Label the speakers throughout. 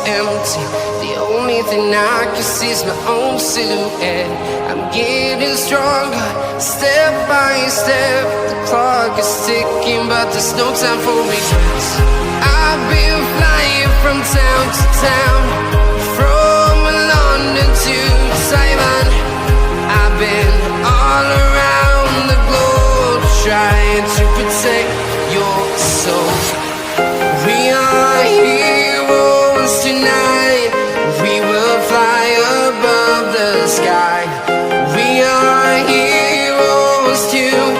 Speaker 1: empty. The only thing I can see is my own silhouette. I'm getting stronger, step by step. The clock is ticking, but there's no time for regrets. I've been flying from town to town, from London to Taiwan. I've been all around the globe, trying to protect your soul. We are heroes tonight. We will fly above the sky. We are heroes tonight.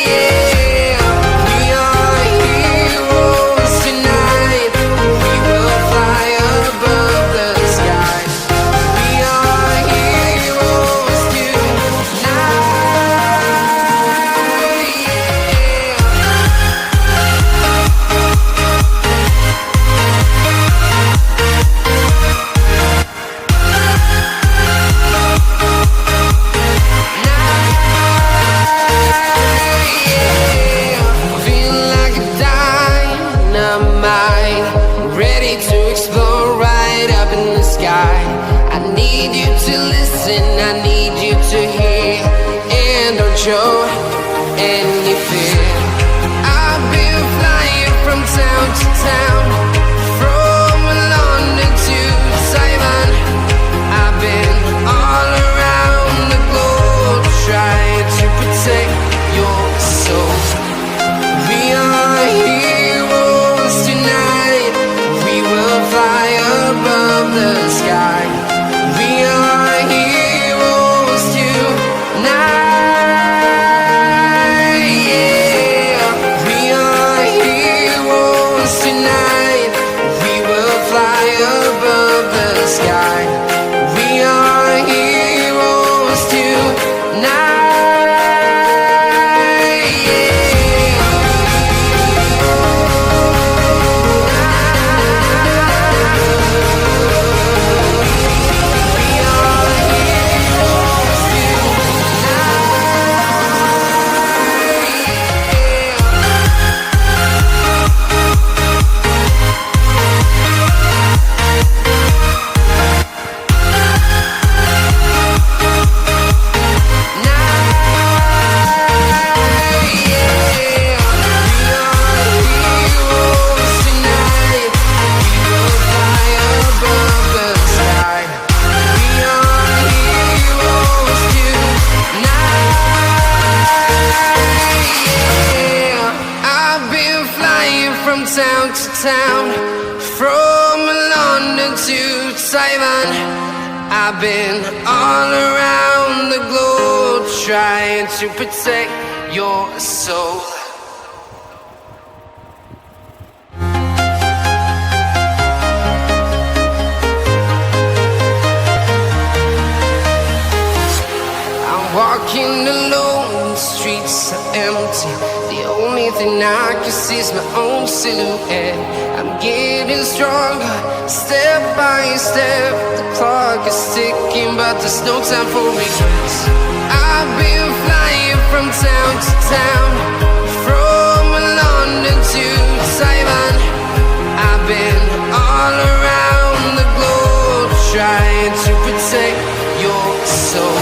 Speaker 1: Yeah. We are heroes tonight. We will fly above the sky. We are heroes tonight. Ready to explore right up in the sky. I need you to listen, I need you to hear, and don't show any fear. I've been flying from town to town, from London to Taiwan. I've been all around the globe, trying to protect your soul. We are heroes tonight. We will fly above the sky. We are heroes tonight. Yeah. We are heroes tonight. We will fly above the sky. We are heroes tonight. From town to town, from London to Taiwan. I've been all around the globe, trying to protect your soul. I'm walking alone, the streets are empty. The only thing I can see is my own silhouette. I'm getting stronger, step by step. The clock is ticking, but there's no time for regrets. I've been flying from town to town, from London to Taiwan. I've been all around the globe, trying to protect your soul.